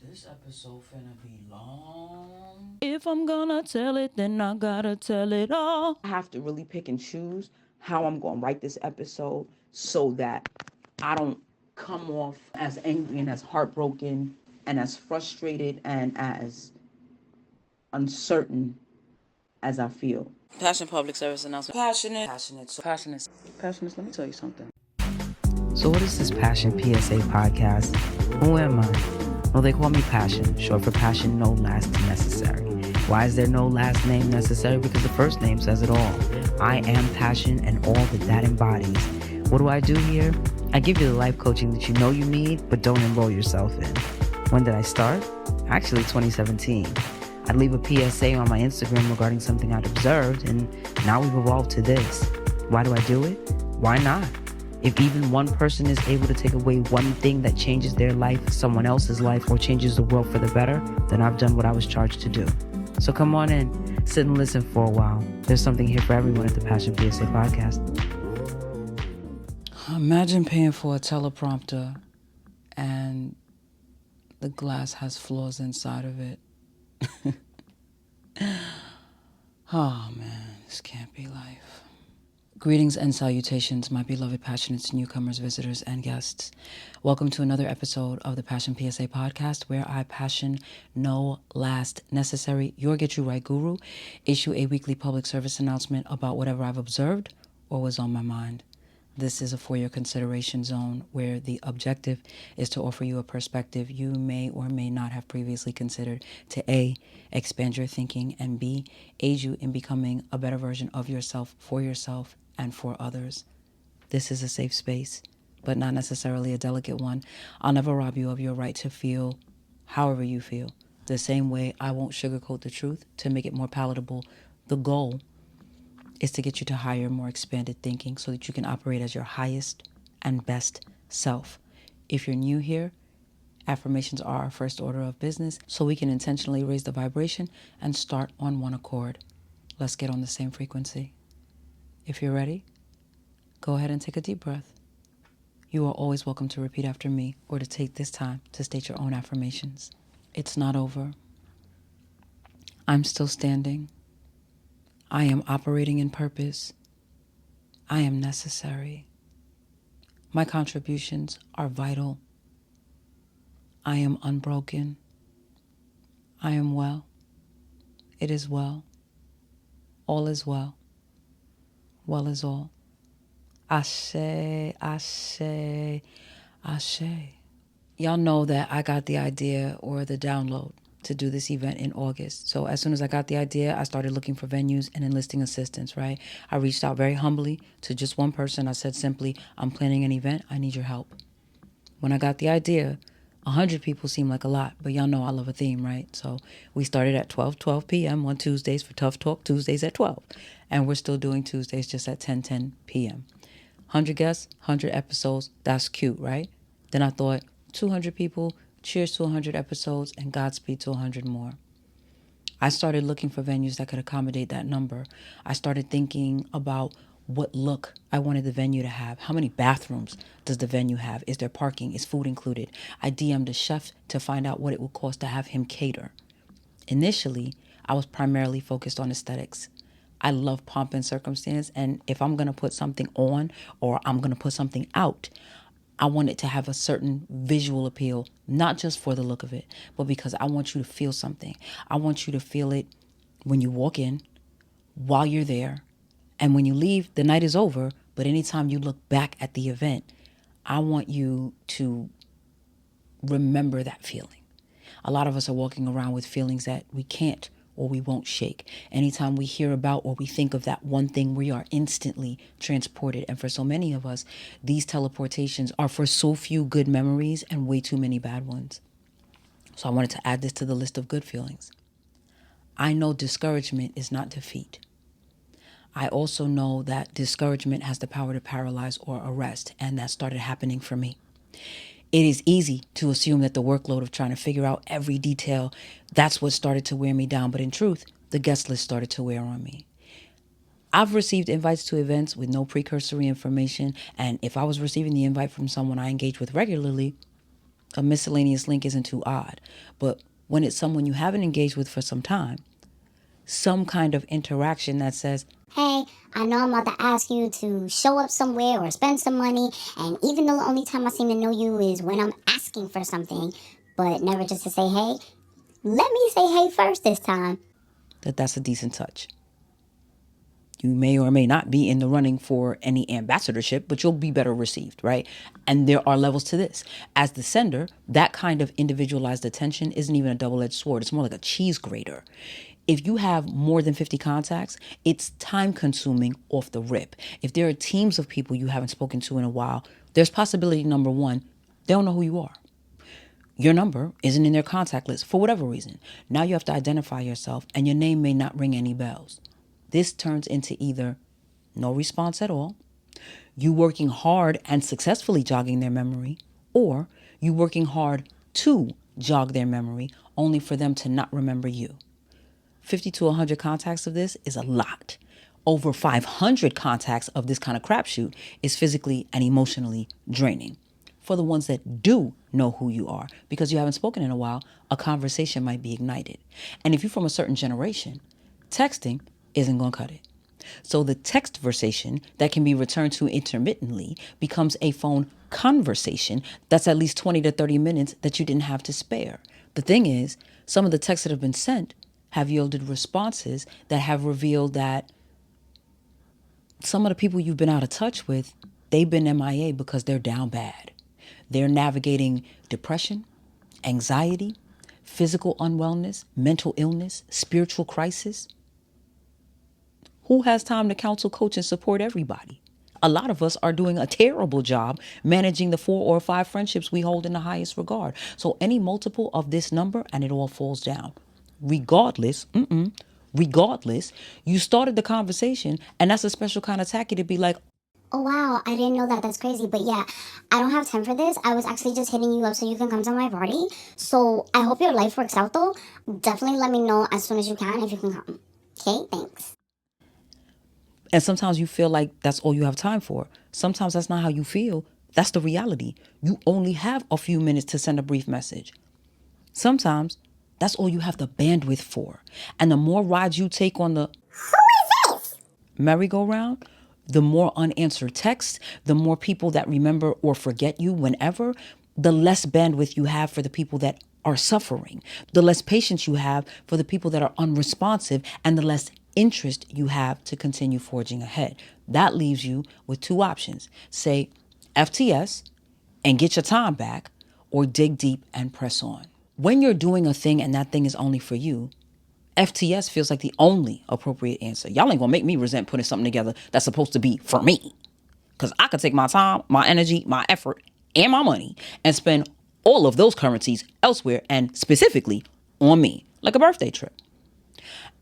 This episode finna be long. If I'm gonna tell it, then I gotta tell it all. I have to really pick and choose how I'm going to write this episode so that I don't come off as angry and as heartbroken and as frustrated and as uncertain as I feel. Passion public service announcement. Passionate. Passionate, let me tell you something. So what is this Passion PSA podcast? Who am I? Well, they call me Passion, short for Passion No Last Necessary. Why is there no last name necessary? Because the first name says it all. I am Passion and all that embodies. What do I do here? I give you the life coaching that you know you need, but don't enroll yourself in. When did I start? Actually, 2017. I'd leave a PSA on my Instagram regarding something I'd observed, and now we've evolved to this. Why do I do it? Why not? If even one person is able to take away one thing that changes their life, someone else's life, or changes the world for the better, then I've done what I was charged to do. So come on in, sit and listen for a while. There's something here for everyone at the Passion PSA podcast. Imagine paying for a teleprompter and the glass has flaws inside of it. Oh man, this can't be life. Greetings and salutations, my beloved passionates, newcomers, visitors, and guests. Welcome to another episode of the Passion PSA podcast, where I passion no last necessary, your get you right guru, issue a weekly public service announcement about whatever I've observed or was on my mind. This is a for your consideration zone where the objective is to offer you a perspective you may or may not have previously considered to A, expand your thinking, and B, aid you in becoming a better version of yourself for yourself and for others. This is a safe space, but not necessarily a delicate one. I'll never rob you of your right to feel however you feel. The same way I won't sugarcoat the truth to make it more palatable. The goal is to get you to higher, more expanded thinking so that you can operate as your highest and best self. If you're new here, affirmations are our first order of business, so we can intentionally raise the vibration and start on one accord. Let's get on the same frequency. If you're ready, go ahead and take a deep breath. You are always welcome to repeat after me or to take this time to state your own affirmations. It's not over. I'm still standing. I am operating in purpose. I am necessary. My contributions are vital. I am unbroken. I am well. It is well. All is well. Well is all. Ashe, ashe, ashe. Y'all know that I got the idea or the download to do this event in August. So as soon as I got the idea, I started looking for venues and enlisting assistance, right? I reached out very humbly to just one person. I said simply, I'm planning an event. I need your help. When I got the idea, 100 people seemed like a lot, but y'all know I love a theme, right? So we started at 12 p.m. on Tuesdays for Tough Talk Tuesdays at 12. And we're still doing Tuesdays just at 10 p.m. 100 guests, 100 episodes. That's cute, right? Then I thought, 200 people, cheers to 100 episodes, and Godspeed to 100 more. I started looking for venues that could accommodate that number. I started thinking about what look I wanted the venue to have. How many bathrooms does the venue have? Is there parking? Is food included? I DM'd a chef to find out what it would cost to have him cater. Initially, I was primarily focused on aesthetics. I love pomp and circumstance, and if I'm going to put something on or I'm going to put something out, I want it to have a certain visual appeal, not just for the look of it, but because I want you to feel something. I want you to feel it when you walk in, while you're there, and when you leave, the night is over, but anytime you look back at the event, I want you to remember that feeling. A lot of us are walking around with feelings that we can't or we won't shake. Anytime we hear about or we think of that one thing, we are instantly transported. And for so many of us, these teleportations are for so few good memories and way too many bad ones. So I wanted to add this to the list of good feelings. I know discouragement is not defeat. I also know that discouragement has the power to paralyze or arrest, and that started happening for me. It is easy to assume that the workload of trying to figure out every detail, that's what started to wear me down. But in truth, the guest list started to wear on me. I've received invites to events with no precursory information. And if I was receiving the invite from someone I engage with regularly, A miscellaneous link isn't too odd. But when it's someone you haven't engaged with for some time, some kind of interaction that says, hey, I know I'm about to ask you to show up somewhere or spend some money, and even though the only time I seem to know you is when I'm asking for something, but never just to say hey, let me say hey first this time. that's a decent touch. You may or may not be in the running for any ambassadorship, but you'll be better received, right? And there are levels to this. As the sender, that kind of individualized attention isn't even a double-edged sword. It's more like a cheese grater. If you have more than 50 contacts, it's time consuming off the rip. If there are teams of people you haven't spoken to in a while, there's possibility, number one, they don't know who you are. Your number isn't in their contact list for whatever reason. Now you have to identify yourself, and your name may not ring any bells. This turns into either no response at all, you working hard and successfully jogging their memory, or you working hard to jog their memory only for them to not remember you. 50 to 100 contacts of this is a lot. Over 500 contacts of this kind of crapshoot is physically and emotionally draining. For the ones that do know who you are, because you haven't spoken in a while, a conversation might be ignited. And if you're from a certain generation, texting isn't going to cut it. So the text versation that can be returned to intermittently becomes a phone conversation that's at least 20 to 30 minutes that you didn't have to spare. The thing is, some of the texts that have been sent have yielded responses that have revealed that some of the people you've been out of touch with, they've been MIA because they're down bad. They're navigating depression, anxiety, physical unwellness, mental illness, spiritual crisis. Who has time to counsel, coach, and support everybody? A lot of us are doing a terrible job managing the 4 or 5 friendships we hold in the highest regard. So any multiple of this number and it all falls down. Regardless, you started the conversation, and that's a special kind of tacky to be like, Oh wow, I didn't know that. That's crazy. But yeah, I don't have time for this. I was actually just hitting you up so you can come to my party. So I hope your life works out though. Definitely let me know as soon as you can if you can come. Okay, thanks. and sometimes you feel like that's all you have time for. Sometimes that's not how you feel. That's the reality. You only have a few minutes to send a brief message. Sometimes that's all you have the bandwidth for. And the more rides you take on the merry-go-round, the more unanswered texts, the more people that remember or forget you whenever, the less bandwidth you have for the people that are suffering, the less patience you have for the people that are unresponsive, and the less interest you have to continue forging ahead. That leaves you with 2 options. Say FTS and get your time back, or dig deep and press on. When you're doing a thing and that thing is only for you, FTS feels like the only appropriate answer. Y'all ain't gonna make me resent putting something together that's supposed to be for me. Because I could take my time, my energy, my effort, and my money and spend all of those currencies elsewhere and specifically on me, like a birthday trip.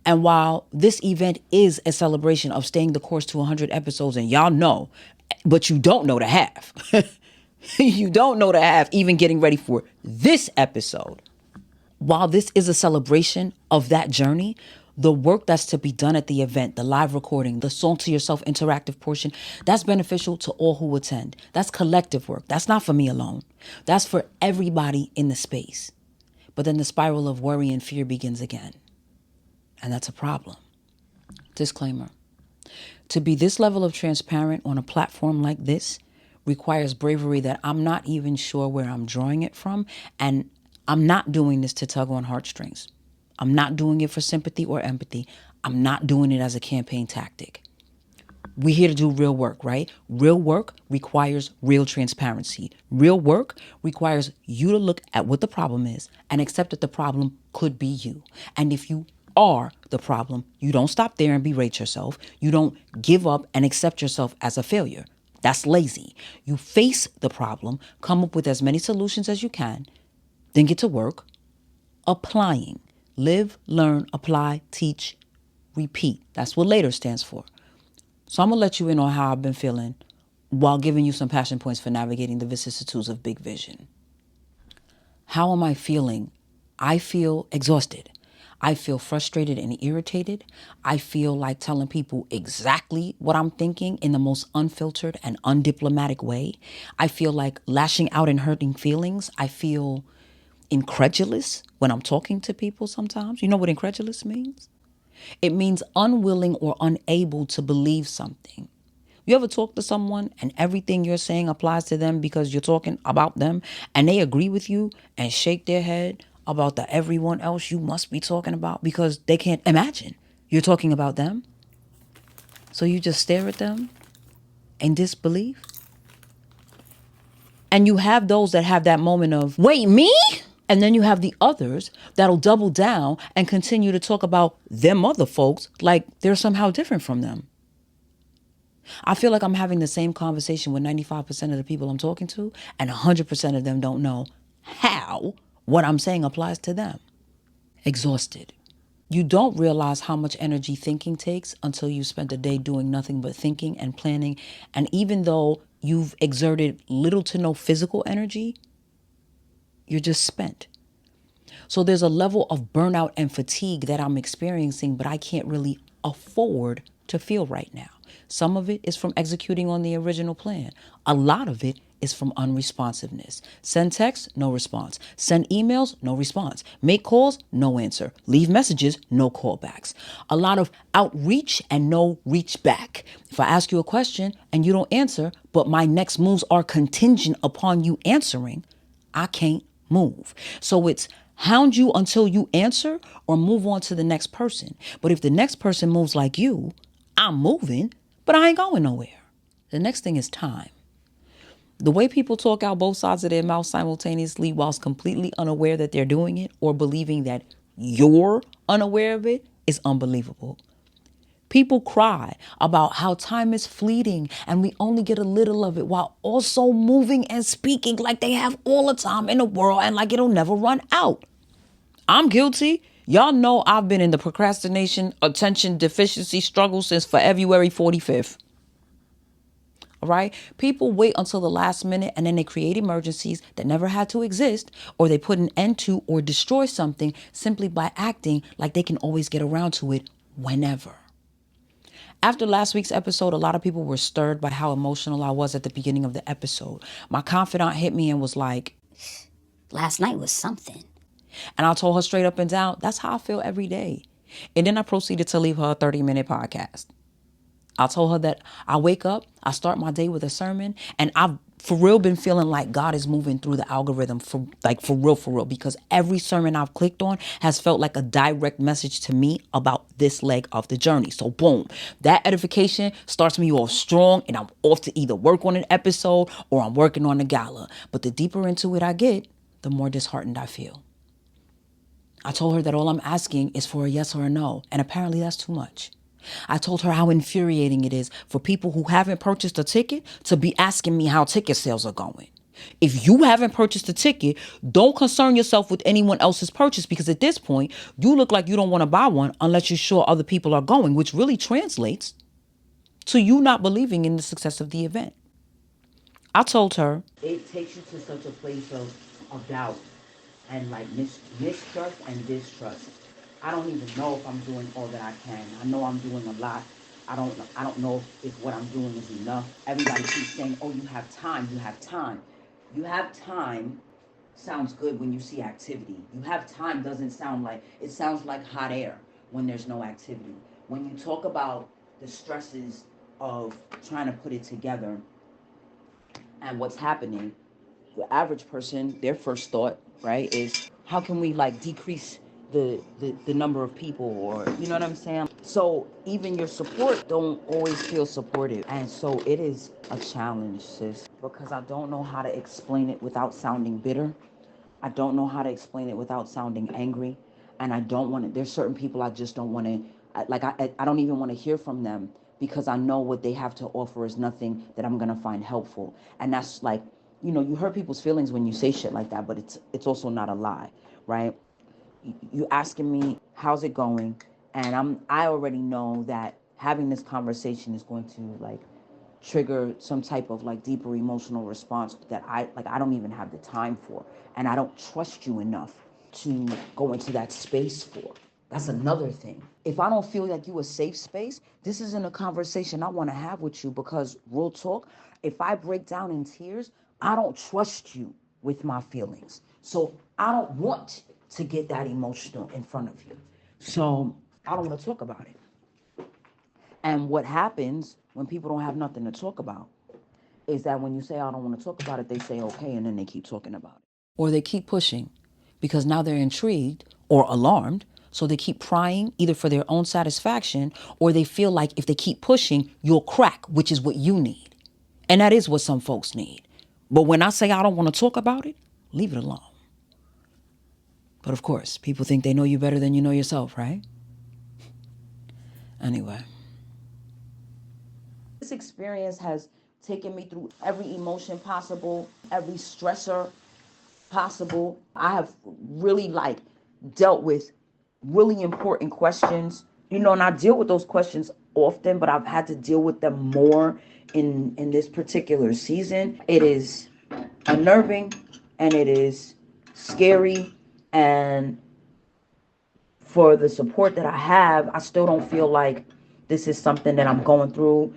And while this event is a celebration of staying the course to 100 episodes, and y'all know, but you don't know the half. You don't know the half even getting ready for this episode. While this is a celebration of that journey, the work that's to be done at the event, the live recording, the Song to Yourself interactive portion, that's beneficial to all who attend. That's collective work. That's not for me alone. That's for everybody in the space. But then the spiral of worry and fear begins again. And that's a problem. Disclaimer. To be this level of transparent on a platform like this requires bravery that I'm not even sure where I'm drawing it from, and I'm not doing this to tug on heartstrings. I'm not doing it for sympathy or empathy. I'm not doing it as a campaign tactic. We're here to do real work, right? Real work requires real transparency. Real work requires you to look at what the problem is and accept that the problem could be you. And if you are the problem, you don't stop there and berate yourself. You don't give up and accept yourself as a failure. That's lazy. You face the problem, come up with as many solutions as you can, then get to work applying. Live, learn, apply, teach, repeat. That's what LATER stands for. So I'm going to let you in on how I've been feeling while giving you some passion points for navigating the vicissitudes of big vision. How am I feeling? I feel exhausted. I feel frustrated and irritated. I feel like telling people exactly what I'm thinking in the most unfiltered and undiplomatic way. I feel like lashing out and hurting feelings. I feel incredulous when I'm talking to people sometimes. You know what incredulous means? It means unwilling or unable to believe something. You ever talk to someone and everything you're saying applies to them because you're talking about them and they agree with you and shake their head about the everyone else you must be talking about because they can't imagine you're talking about them? So you just stare at them in disbelief? And you have those that have that moment of, wait, me? And then you have the others that'll double down and continue to talk about them other folks like they're somehow different from them. I feel like I'm having the same conversation with 95% of the people I'm talking to, and 100% of them don't know how what I'm saying applies to them. Exhausted. You don't realize how much energy thinking takes until you spend a day doing nothing but thinking and planning. And even though you've exerted little to no physical energy, you're just spent. So there's a level of burnout and fatigue that I'm experiencing, but I can't really afford to feel right now. Some of it is from executing on the original plan. A lot of it is from unresponsiveness. Send texts, no response. Send emails, no response. Make calls, no answer. Leave messages, no callbacks. A lot of outreach and no reach back. If I ask you a question and you don't answer, but my next moves are contingent upon you answering, I can't move. So it's hound you until you answer or move on to the next person. But if the next person moves like you, I'm moving, but I ain't going nowhere. The next thing is time. The way people talk out both sides of their mouth simultaneously whilst completely unaware that they're doing it or believing that you're unaware of it is unbelievable. People cry about how time is fleeting and we only get a little of it while also moving and speaking like they have all the time in the world and like it'll never run out. I'm guilty. Y'all know I've been in the procrastination, attention deficiency struggle since February 45th. All right? People wait until the last minute and then they create emergencies that never had to exist, or they put an end to or destroy something simply by acting like they can always get around to it whenever. After last week's episode, a lot of people were stirred by how emotional I was at the beginning of the episode. My confidant hit me and was like, Last night was something. and I told her straight up and down, that's how I feel every day. And then I proceeded to leave her a 30-minute podcast. I told her that I wake up, I start my day with a sermon, and I've for real been feeling like God is moving through the algorithm for real, because every sermon I've clicked on has felt like a direct message to me about this leg of the journey. So boom, that edification starts me off strong and I'm off to either work on an episode or I'm working on a gala. But the deeper into it I get, the more disheartened I feel. I told her that all I'm asking is for a yes or a no, and apparently that's too much. I told her how infuriating it is for people who haven't purchased a ticket to be asking me how ticket sales are going. If you haven't purchased a ticket, don't concern yourself with anyone else's purchase, because at this point, you look like you don't want to buy one unless you're sure other people are going, which really translates to you not believing in the success of the event. I told her, it takes you to such a place of doubt and like mistrust and distrust. I don't even know if I'm doing all that I can. I know I'm doing a lot. I don't know if what I'm doing is enough. Everybody keeps saying, oh, you have time, you have time. You have time sounds good when you see activity. You have time doesn't sound like, it sounds like hot air when there's no activity. When you talk about the stresses of trying to put it together and what's happening, the average person, their first thought, right, is how can we like decrease the number of people, or you know what I'm saying? So even your support don't always feel supportive. And so it is a challenge, sis, because I don't know how to explain it without sounding bitter. I don't know how to explain it without sounding angry. And I don't want to, there's certain people I just don't want to, I don't even want to hear from them, because I know what they have to offer is nothing that I'm going to find helpful. And that's like, you know, you hurt people's feelings when you say shit like that, but it's also not a lie, right? You asking me, how's it going? And I already know that having this conversation is going to like trigger some type of like deeper emotional response that I don't even have the time for, and I don't trust you enough to go into that space for. That's another thing. If I don't feel like you a safe space, this isn't a conversation I want to have with you, because real talk, if I break down in tears, I don't trust you with my feelings. So I don't want to get that emotional in front of you. So I don't want to talk about it. And what happens when people don't have nothing to talk about is that when you say, I don't want to talk about it, they say, okay, and then they keep talking about it. Or they keep pushing because now they're intrigued or alarmed. So they keep prying either for their own satisfaction, or they feel like if they keep pushing, you'll crack, which is what you need. And that is what some folks need. But when I say I don't want to talk about it, leave it alone. But of course, people think they know you better than you know yourself, right? Anyway. This experience has taken me through every emotion possible, every stressor possible. I have really dealt with really important questions, and I deal with those questions often, but I've had to deal with them more in this particular season. It is unnerving and it is scary, and for the support that I have, I still don't feel like this is something that I'm going through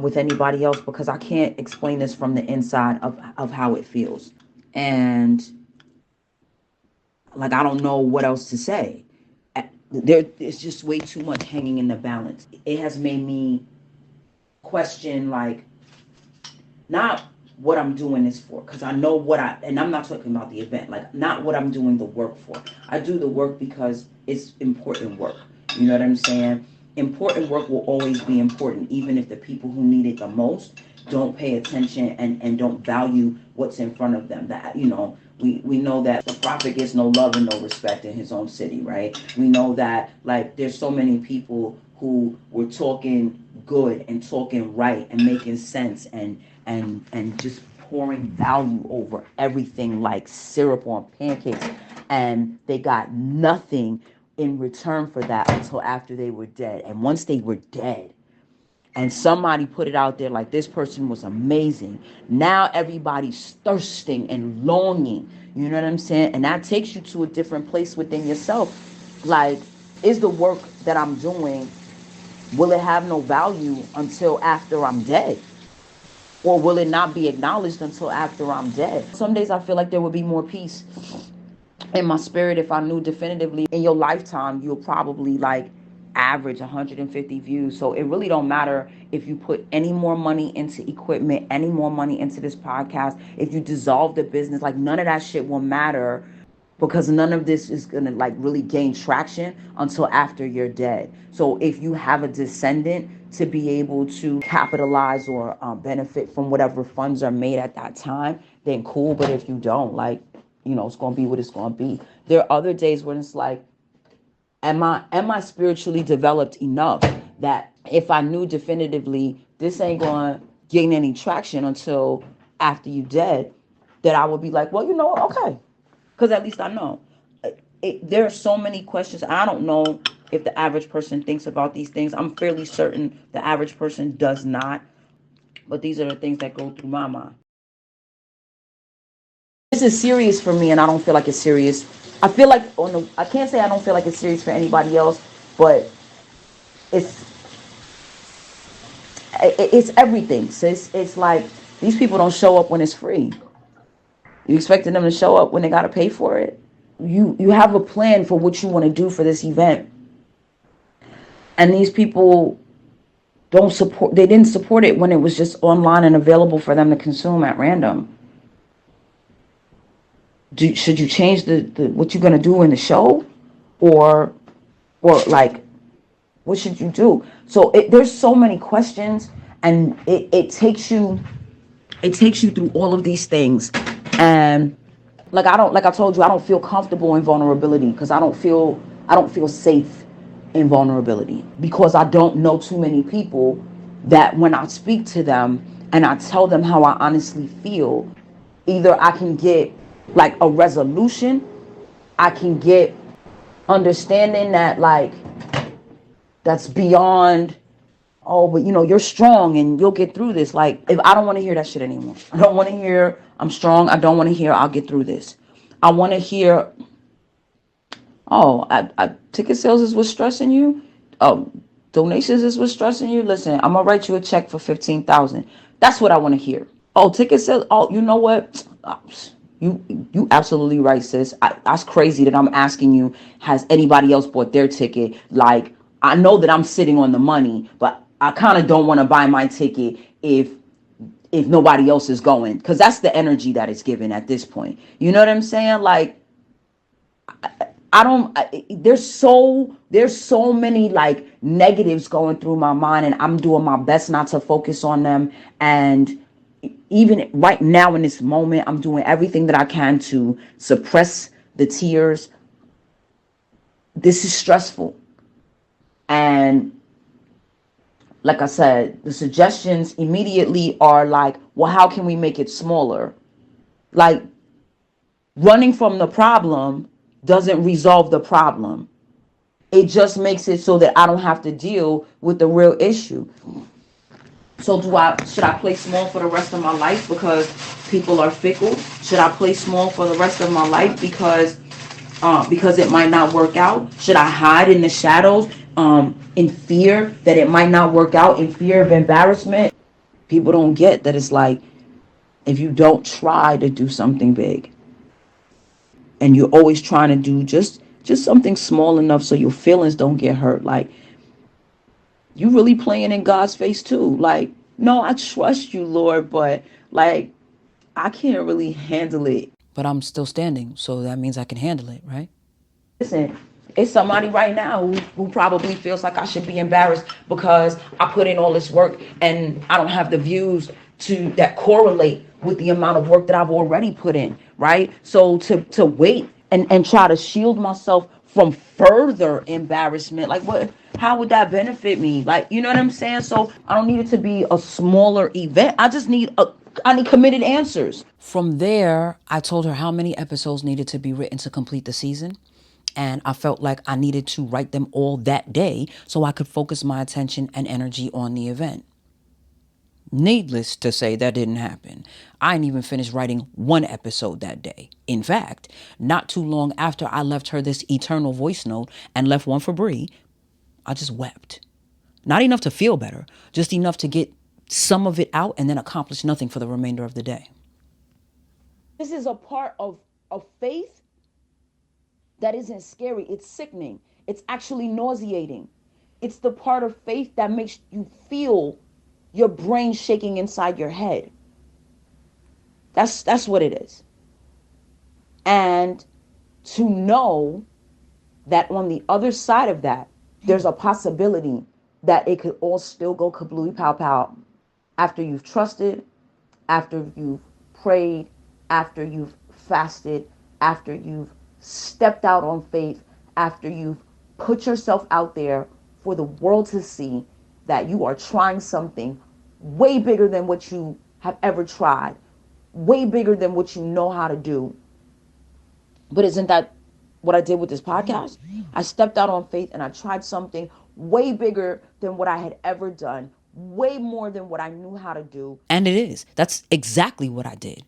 with anybody else, because I can't explain this from the inside of how it feels. And I don't know what else to say. It's just way too much hanging in the balance. It has made me question, not what I'm doing this for, because I know and I'm not talking about the event, not what I'm doing the work for. I do the work because it's important work. You know what I'm saying? Important work will always be important, even if the people who need it the most don't pay attention and don't value what's in front of them. That, we know that the prophet gets no love and no respect in his own city, right? We know that there's so many people who were talking good and talking right and making sense and just pouring value over everything like syrup on pancakes, and they got nothing in return for that until after they were dead. And once they were dead, and somebody put it out there like this person was amazing, now everybody's thirsting and longing. You know what I'm saying? And that takes you to a different place within yourself. Is the work that I'm doing, will it have no value until after I'm dead? Or will it not be acknowledged until after I'm dead? Some days I feel like there would be more peace in my spirit if I knew definitively in your lifetime you'll probably average 150 views. So it really don't matter if you put any more money into equipment, any more money into this podcast, if you dissolve the business, none of that shit will matter, because none of this is gonna really gain traction until after you're dead. So if you have a descendant to be able to capitalize or benefit from whatever funds are made at that time, then cool. But if you don't, it's gonna be what it's gonna be. There are other days when it's am I spiritually developed enough that if I knew definitively this ain't gonna gain any traction until after you dead, that I would be well, okay. Because at least I know. There are so many questions. I don't know if the average person thinks about these things. I'm fairly certain the average person does not. But these are the things that go through my mind. This is serious for me, and I don't feel like it's serious. I feel like, I can't say I don't feel like it's serious for anybody else, but it's everything. So it's like these people don't show up when it's free. You expecting them to show up when they got to pay for it? You have a plan for what you want to do for this event. And these people they didn't support it when it was just online and available for them to consume at random. Should you change the what you're going to do in the show? Or what should you do? So there's so many questions, and it takes you through all of these things. And like I told you, I don't feel comfortable in vulnerability because I don't feel safe in vulnerability, because I don't know too many people that when I speak to them and I tell them how I honestly feel, either I can get a resolution, I can get understanding that that's beyond, oh, but you're strong and you'll get through this. If I don't want to hear that shit anymore. I don't want to hear I'm strong. I don't want to hear I'll get through this. I want to hear Oh, ticket sales is what's stressing you. Oh, donations is what's stressing you. Listen, I'm gonna write you a check for 15,000. That's what I want to hear. Oh, ticket sales. Oh, you know what? You absolutely right, sis. That's crazy that I'm asking you. Has anybody else bought their ticket? Like, I know that I'm sitting on the money, but I kind of don't want to buy my ticket if nobody else is going, because that's the energy that it's given at this point. You know what I'm saying? Like, there's so many like negatives going through my mind, and I'm doing my best not to focus on them. And even right now in this moment, I'm doing everything that I can to suppress the tears. This is stressful. And like I said, the suggestions immediately are like, well, how can we make it smaller? Like, running from the problem doesn't resolve the problem. It just makes it so that I don't have to deal with the real issue. So should I play small for the rest of my life because people are fickle? Should I play small for the rest of my life because it might not work out? Should I hide in the shadows in fear that it might not work out, in fear of embarrassment? People don't get that it's like, if you don't try to do something big and you're always trying to do just something small enough so your feelings don't get hurt, like, you really playing in God's face too. Like, no, I trust you, Lord, but like, I can't really handle it. But I'm still standing, so that means I can handle it, right? Listen, it's somebody right now who probably feels like I should be embarrassed because I put in all this work and I don't have the views that correlate with the amount of work that I've already put in, right? So to wait and try to shield myself from further embarrassment, like, what, how would that benefit me? Like, you know what I'm saying? So I don't need it to be a smaller event. I need committed answers. From there, I told her how many episodes needed to be written to complete the season. And I felt like I needed to write them all that day so I could focus my attention and energy on the event. Needless to say, that didn't happen. I didn't even finish writing one episode that day. In fact, not too long after I left her this eternal voice note and left one for Bree, I just wept. Not enough to feel better, just enough to get some of it out and then accomplish nothing for the remainder of the day. This is a part of faith that isn't scary. It's sickening. It's actually nauseating. It's the part of faith that makes you feel your brain shaking inside your head. That's what it is. And to know that on the other side of that, there's a possibility that it could all still go kablooey pow pow after you've trusted, after you've prayed, after you've fasted, after you've stepped out on faith, after you've put yourself out there for the world to see that you are trying something way bigger than what you have ever tried, way bigger than what you know how to do. But isn't that what I did with this podcast? I stepped out on faith and I tried something way bigger than what I had ever done, way more than what I knew how to do. And it is. That's exactly what I did.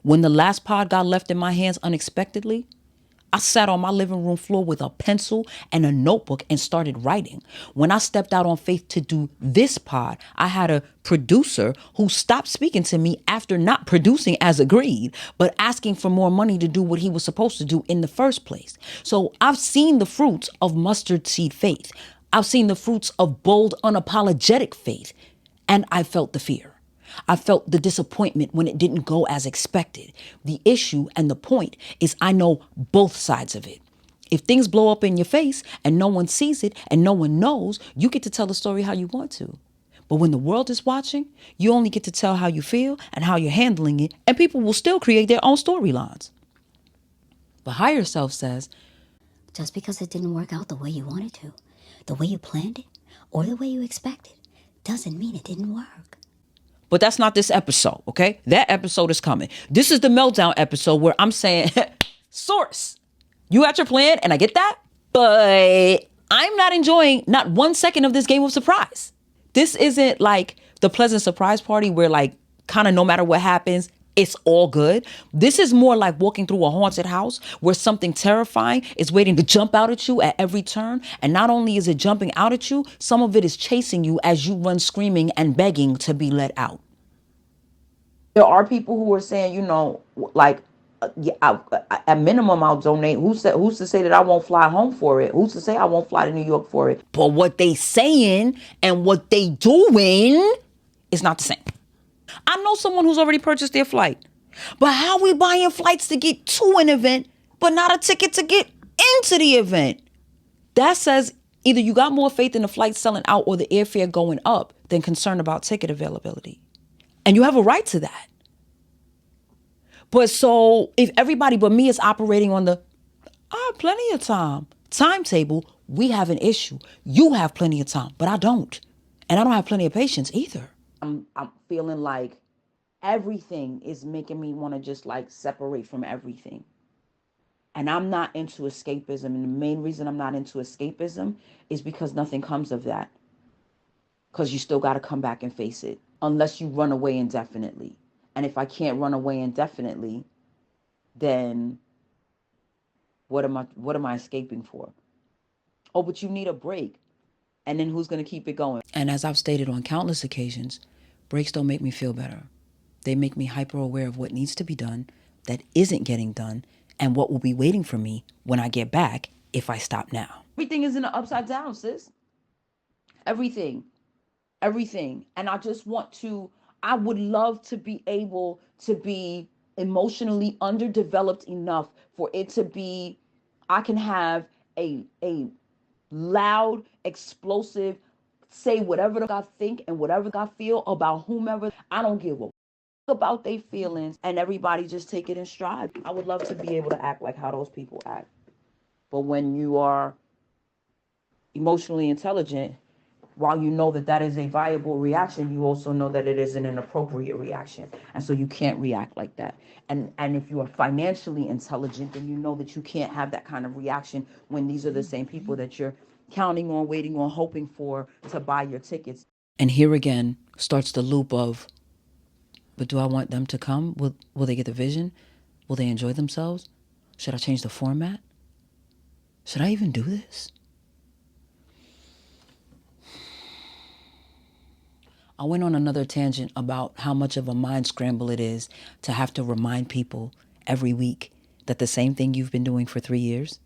When the last pod got left in my hands unexpectedly, I sat on my living room floor with a pencil and a notebook and started writing. When I stepped out on faith to do this pod, I had a producer who stopped speaking to me after not producing as agreed, but asking for more money to do what he was supposed to do in the first place. So I've seen the fruits of mustard seed faith. I've seen the fruits of bold, unapologetic faith, and I felt the fear. I felt the disappointment when it didn't go as expected. The issue and the point is I know both sides of it. If things blow up in your face and no one sees it and no one knows, you get to tell the story how you want to. But when the world is watching, you only get to tell how you feel and how you're handling it, and people will still create their own storylines. But higher self says, Just because it didn't work out the way you wanted to, the way you planned it, or the way you expected, doesn't mean it didn't work. but that's not this episode, okay? That episode is coming. This is the meltdown episode where I'm saying, source, you had your plan and I get that, but I'm not enjoying not 1 second of this game of surprise. This isn't like the pleasant surprise party where like kind of no matter what happens, it's all good. This is more like walking through a haunted house where something terrifying is waiting to jump out at you at every turn. And not only is it jumping out at you, some of it is chasing you as you run screaming and begging to be let out. There are people who are saying, like, yeah, at minimum, I'll donate. Who's to say that I won't fly home for it? Who's to say I won't fly to New York for it? But what they saying and what they doing is not the same. I know someone who's already purchased their flight. But how we buying flights to get to an event, but not a ticket to get into the event? That says either you got more faith in the flight selling out or the airfare going up than concerned about ticket availability. And you have a right to that. But so if everybody but me is operating on the, I have plenty of time timetable, we have an issue. You have plenty of time, but I don't. And I don't have plenty of patience either. I'm feeling like everything is making me want to just like separate from everything. And I'm not into escapism. And the main reason I'm not into escapism is because nothing comes of that. Because you still got to come back and face it unless you run away indefinitely. And if I can't run away indefinitely, then what am I escaping for? Oh, but you need a break. And then who's going to keep it going? And as I've stated on countless occasions, breaks don't make me feel better. They make me hyper aware of what needs to be done that isn't getting done and what will be waiting for me when I get back if I stop now. Everything is in the upside down, sis. Everything. And I would love to be able to be emotionally underdeveloped enough for it to be, I can have a loud, explosive, say whatever I think and whatever I feel about whomever. I don't give a about their feelings, and everybody just take it in stride. I would love to be able to act like how those people act. But when you are emotionally intelligent, while you know that that is a viable reaction, you also know that it is an inappropriate reaction. And so you can't react like that. And if you are financially intelligent, then you know that you can't have that kind of reaction when these are the same people that you're counting on, waiting on, hoping for to buy your tickets. And here again starts the loop of, but do I want them to come? Will they get the vision? Will they enjoy themselves? Should I change the format? Should I even do this? I went on another tangent about how much of a mind scramble it is to have to remind people every week that the same thing you've been doing for 3 years,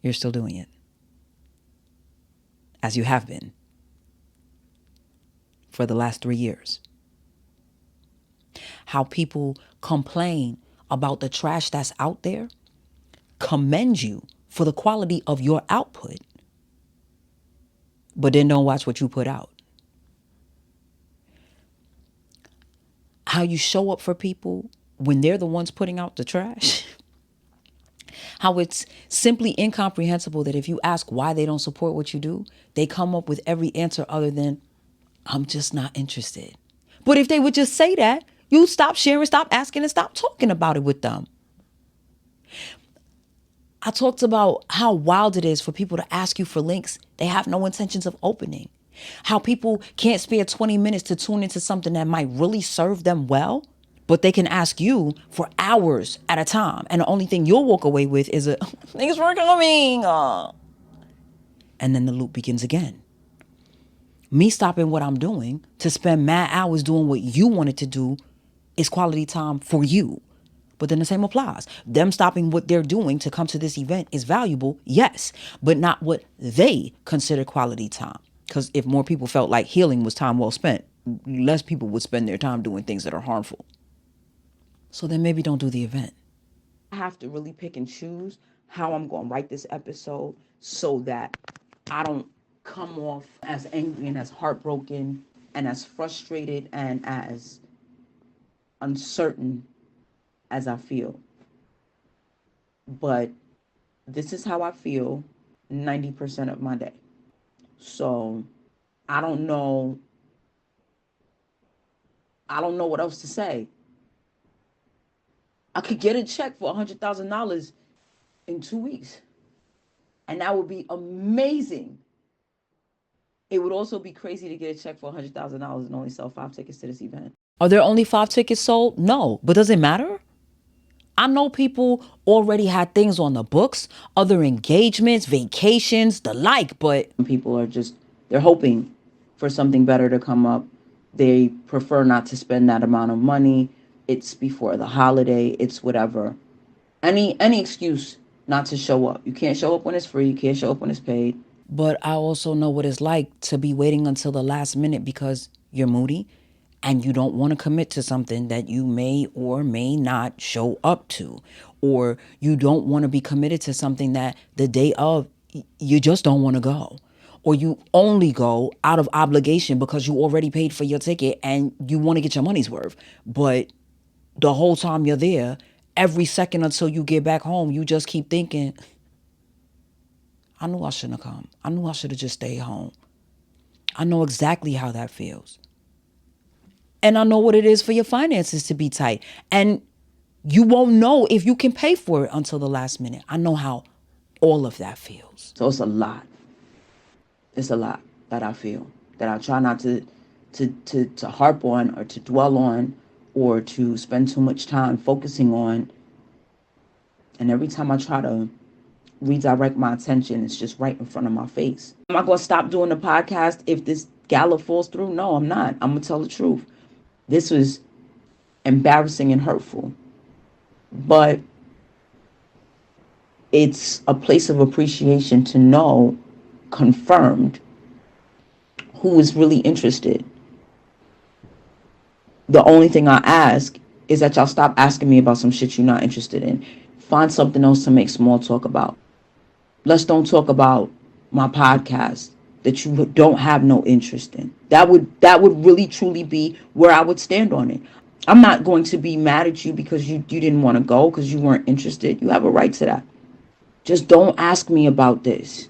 you're still doing it. As you have been for the last 3 years. How people complain about the trash that's out there, commend you for the quality of your output, but then don't watch what you put out. How you show up for people when they're the ones putting out the trash. How it's simply incomprehensible that if you ask why they don't support what you do, they come up with every answer other than, I'm just not interested. But if they would just say that, you stop sharing, stop asking, and stop talking about it with them. I talked about how wild it is for people to ask you for links they have no intentions of opening. How people can't spare 20 minutes to tune into something that might really serve them well, but they can ask you for hours at a time. And the only thing you'll walk away with is a, thanks for coming. And then the loop begins again. Me stopping what I'm doing to spend mad hours doing what you wanted to do is quality time for you. But then the same applies. Them stopping what they're doing to come to this event is valuable, yes, but not what they consider quality time. Because if more people felt like healing was time well spent, less people would spend their time doing things that are harmful. So then maybe don't do the event. I have to really pick and choose how I'm going to write this episode so that I don't come off as angry and as heartbroken and as frustrated and as uncertain as I feel. But this is how I feel 90% of my day. So I don't know what else to say. I could get a check for $100,000 in 2 weeks. And that would be amazing. It would also be crazy to get a check for $100,000 and only sell 5 tickets to this event. Are there only 5 tickets sold? No. But does it matter? I know people already had things on the books, other engagements, vacations, the like, but People are just, they're hoping for something better to come up. They prefer not to spend that amount of money. It's before the holiday, it's whatever. Any excuse not to show up. You can't show up when it's free, you can't show up when it's paid. But I also know what it's like to be waiting until the last minute because you're moody and you don't want to commit to something that you may or may not show up to. Or you don't want to be committed to something that the day of you just don't want to go. Or you only go out of obligation because you already paid for your ticket and you want to get your money's worth. But the whole time you're there, every second until you get back home, you just keep thinking, I knew I shouldn't have come. I knew I should have just stayed home. I know exactly how that feels. And I know what it is for your finances to be tight. And you won't know if you can pay for it until the last minute. I know how all of that feels. So it's a lot. It's a lot that I feel, that I try not to harp on or to dwell on or to spend too much time focusing on. And every time I try to redirect my attention, it's just right in front of my face. Am I going to stop doing the podcast if this gala falls through? No, I'm not. I'm going to tell the truth. This was embarrassing and hurtful. But it's a place of appreciation to know, confirmed, who is really interested. The only thing I ask is that y'all stop asking me about some shit you're not interested in. Find something else to make small talk about. Let's don't talk about my podcast that you don't have no interest in. That would really truly be where I would stand on it. I'm not going to be mad at you because you didn't want to go, because you weren't interested. You have a right to that. Just don't ask me about this.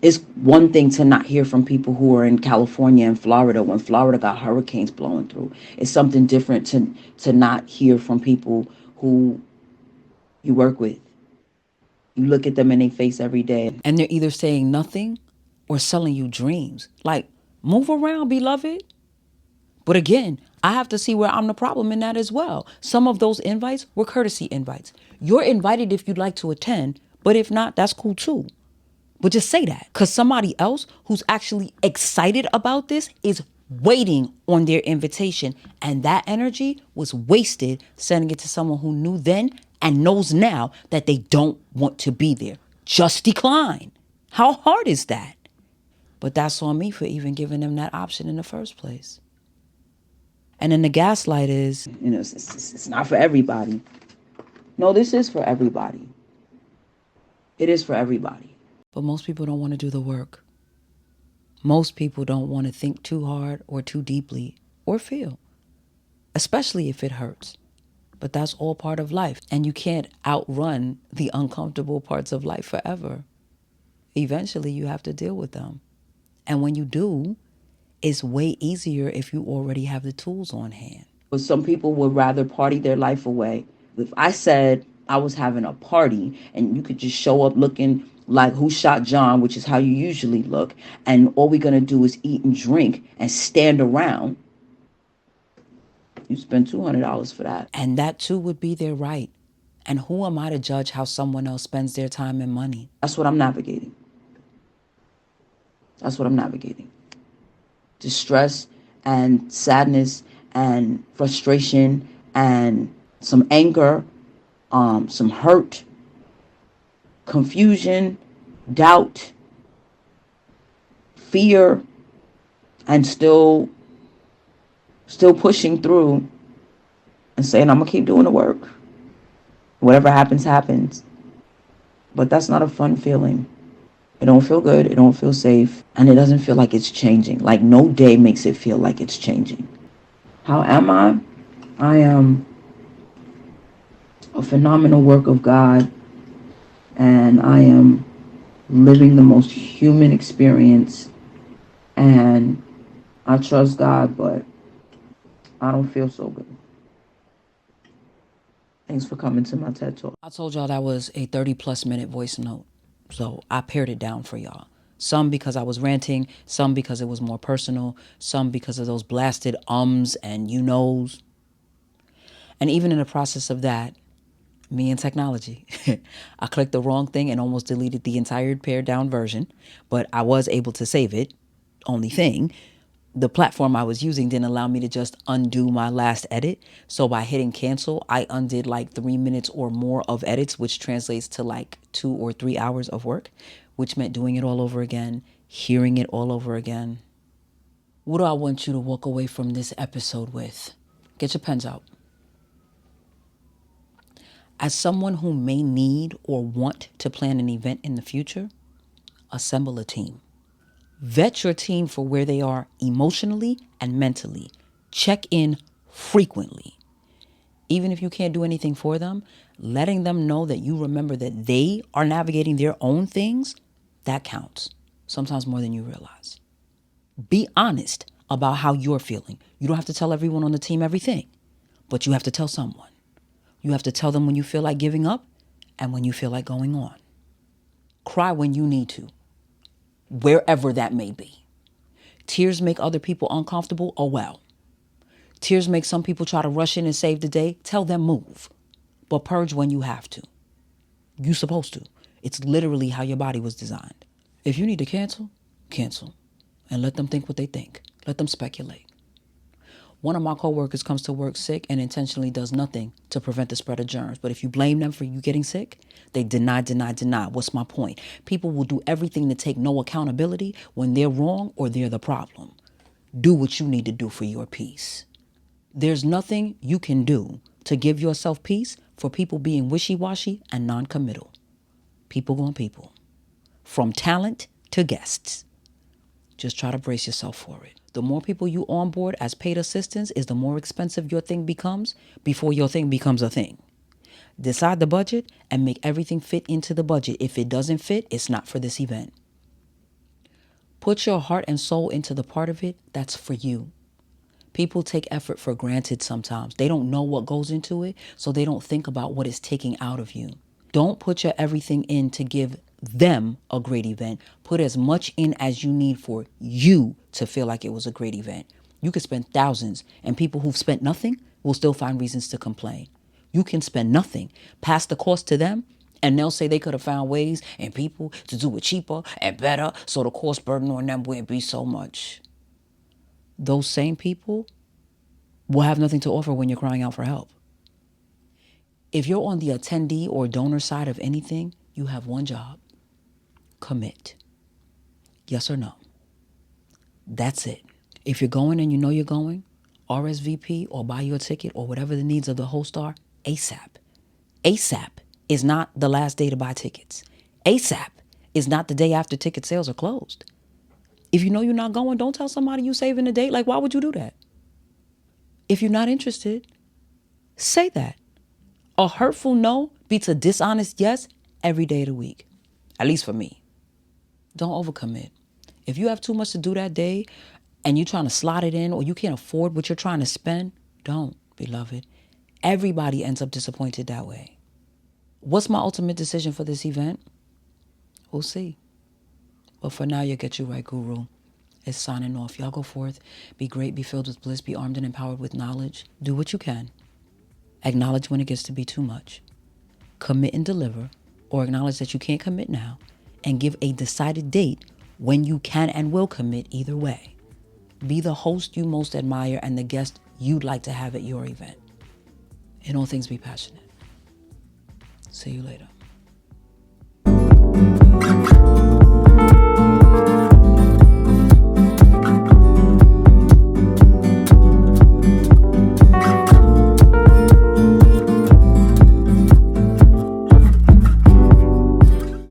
It's one thing to not hear from people who are in California and Florida when Florida got hurricanes blowing through. It's something different to not hear from people who you work with. You look at them in their face every day. And they're either saying nothing or selling you dreams. Like, move around, beloved. But again, I have to see where I'm the problem in that as well. Some of those invites were courtesy invites. You're invited if you'd like to attend, but if not, that's cool too. But just say that, because somebody else who's actually excited about this is waiting on their invitation. And that energy was wasted sending it to someone who knew then and knows now that they don't want to be there. Just decline. How hard is that? But that's on me for even giving them that option in the first place. And then the gaslight is, it's not for everybody. No, this is for everybody. It is for everybody. but most people don't want to do the work. Most people don't want to think too hard or too deeply or feel, especially if it hurts. But that's all part of life. And you can't outrun the uncomfortable parts of life forever. Eventually, you have to deal with them. And when you do, it's way easier if you already have the tools on hand. But some people would rather party their life away. If I said I was having a party and you could just show up looking like Who Shot John, which is how you usually look, and all we're going to do is eat and drink and stand around, you spend $200 for that. And that too would be their right. And who am I to judge how someone else spends their time and money? That's what I'm navigating. That's what I'm navigating. Distress and sadness and frustration and some anger, some hurt, confusion, doubt, fear, and still pushing through and saying, I'm going to keep doing the work. Whatever happens, happens. But that's not a fun feeling. It don't feel good. It don't feel safe. And it doesn't feel like it's changing. Like no day makes it feel like it's changing. How am I? I am a phenomenal work of God. And I am living the most human experience. And I trust God, but I don't feel so good. Thanks for coming to my TED Talk. I told y'all that was a 30-plus minute voice note. So I pared it down for y'all. Some because I was ranting, some because it was more personal, some because of those blasted ums and you knows. And even in the process of that, me and technology, I clicked the wrong thing and almost deleted the entire pared down version, but I was able to save it. Only thing, the platform I was using didn't allow me to just undo my last edit. So by hitting cancel, I undid like 3 minutes or more of edits, which translates to like 2 or 3 hours of work, which meant doing it all over again, hearing it all over again. What do I want you to walk away from this episode with? Get your pens out. As someone who may need or want to plan an event in the future, assemble a team. Vet your team for where they are emotionally and mentally. Check in frequently. Even if you can't do anything for them, letting them know that you remember that they are navigating their own things, that counts. Sometimes more than you realize. Be honest about how you're feeling. You don't have to tell everyone on the team everything, but you have to tell someone. You have to tell them when you feel like giving up and when you feel like going on. Cry when you need to, wherever that may be. Tears make other people uncomfortable. Oh well. Tears make some people try to rush in and save the day. Tell them move, but purge when you have to. You're supposed to. It's literally how your body was designed. If you need to cancel, cancel. And let them think what they think. Let them speculate. One of my coworkers comes to work sick and intentionally does nothing to prevent the spread of germs. But if you blame them for you getting sick, they deny. What's my point? People will do everything to take no accountability when they're wrong or they're the problem. Do what you need to do for your peace. There's nothing you can do to give yourself peace for people being wishy-washy and non-committal. People going people. From talent to guests. Just try to brace yourself for it. The more people you onboard as paid assistants is the more expensive your thing becomes before your thing becomes a thing. Decide the budget and make everything fit into the budget. If it doesn't fit, it's not for this event. Put your heart and soul into the part of it that's for you. People take effort for granted sometimes. They don't know what goes into it, so they don't think about what it's taking out of you. Don't put your everything in to give them a great event. Put as much in as you need for you to feel like it was a great event. You could spend thousands, and people who've spent nothing will still find reasons to complain. You can spend nothing, pass the cost to them, and they'll say they could have found ways and people to do it cheaper and better, so the cost burden on them wouldn't be so much. Those same people will have nothing to offer when you're crying out for help. If you're on the attendee or donor side of anything, you have one job. Commit. Yes or no. That's it. If you're going and you know you're going, RSVP or buy your ticket or whatever the needs of the host are, ASAP. ASAP is not the last day to buy tickets. ASAP is not the day after ticket sales are closed. If you know you're not going, don't tell somebody you saving a date. Like, why would you do that? If you're not interested, say that. A hurtful no beats a dishonest yes every day of the week. At least for me. Don't overcommit. If you have too much to do that day and you're trying to slot it in or you can't afford what you're trying to spend, don't, beloved. Everybody ends up disappointed that way. What's my ultimate decision for this event? We'll see. But for now, you'll get you right, Guru. It's signing off. Y'all go forth. Be great, be filled with bliss, be armed and empowered with knowledge. Do what you can. Acknowledge when it gets to be too much. Commit and deliver, or acknowledge that you can't commit now, and give a decided date when you can and will commit either way. Be the host you most admire and the guest you'd like to have at your event. In all things, be passionate. See you later.